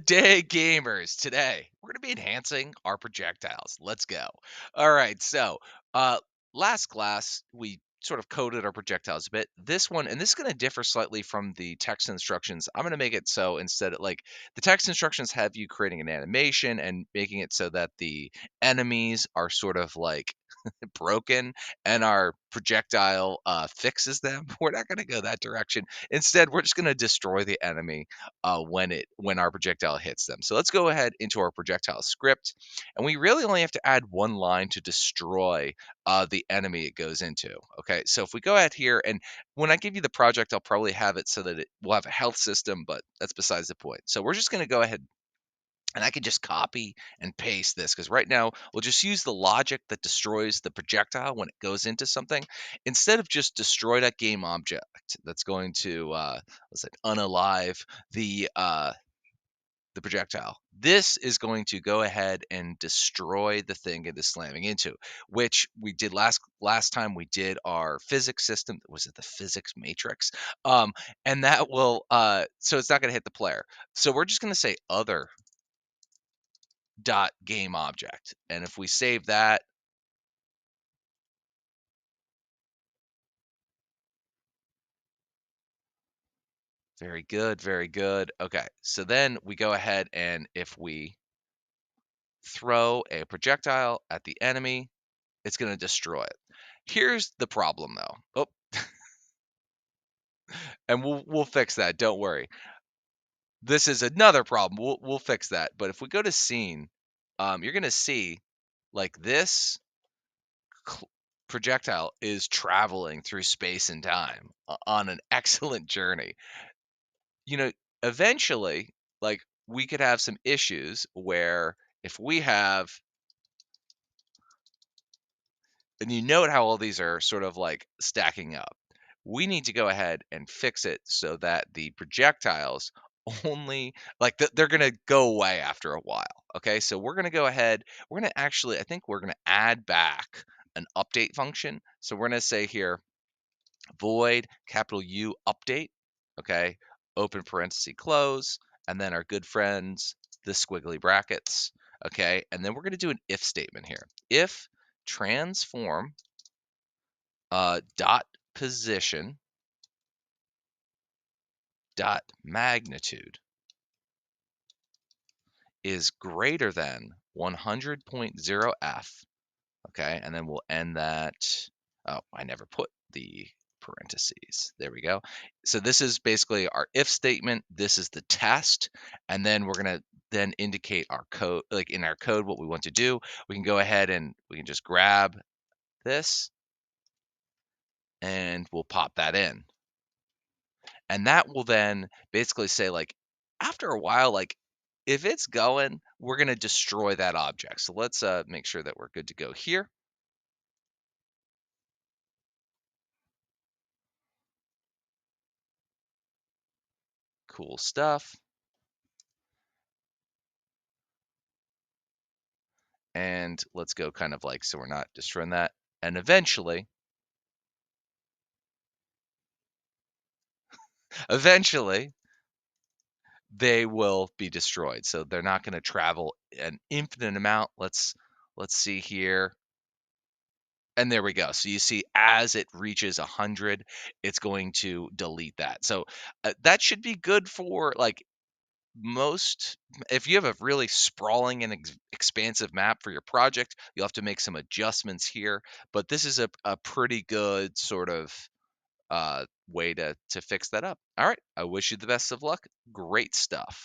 Good day, gamers. Today, we're going to be enhancing our projectiles. Let's go. All right. Uh, last class, we sort of coded our projectiles a bit. This one, and this is going to differ slightly from the text instructions. I'm going to make it so instead of like the text instructions have you creating an animation and making it so that the enemies are sort of like broken and our projectile fixes them. We're not going to go that direction. Instead, we're just going to destroy the enemy when our projectile hits them. So let's go ahead into our projectile script, and we really only have to add one line to destroy the enemy it goes into. Okay, so if we go ahead here, and when I give you the project, I'll probably have it so that it will have a health system, but that's besides the point. So we're just going to go ahead and I can just copy and paste this because right now we'll just use the logic that destroys the projectile when it goes into something instead of just destroy that game object that's going to let's say unalive the projectile. This is going to go ahead and destroy the thing it is slamming into, which we did last time we did our physics system. Was it the physics matrix? Um, and that will so it's not going to hit the player. So we're just going to say other dot game object. And if we save that, very good, very good. Okay, so then we go ahead and if we throw a projectile at the enemy, it's going to destroy it. Here's the problem though. Oh, and we'll fix that. Don't worry. This is another problem. We'll fix that. But if we go to scene, you're going to see like this projectile is traveling through space and time on an excellent journey. You know, eventually, like we could have some issues where if we have, and you note how all these are sort of like stacking up, we need to go ahead and fix it so that the projectiles only like they're going to go away after a while. Okay, so we're going to go ahead, we're going to actually, I think we're going to add back an update function. So we're going to say here, void capital U update, okay, open parenthesis, close, and then our good friends, the squiggly brackets, okay, and then we're going to do an if statement here. If transform dot position dot magnitude is greater than 100.0f, okay, and then we'll end that. Oh, I never put the parentheses. There we go. So this is basically our if statement. This is the test, and then we're gonna then indicate our code, like in our code, what we want to do. We can go ahead and we can just grab this, and we'll pop that in, and that will then basically say like after a while, like if it's going, we're gonna destroy that object. So let's make sure that we're good to go here. Cool stuff. And let's go kind of like so we're not destroying that. And eventually they will be destroyed. So they're not going to travel an infinite amount. Let's see here. And there we go. So you see, as it reaches 100, it's going to delete that. So that should be good for like most. If you have a really sprawling and expansive map for your project, you'll have to make some adjustments here. But this is a pretty good sort of way to fix that up. All right. I wish you the best of luck. Great stuff.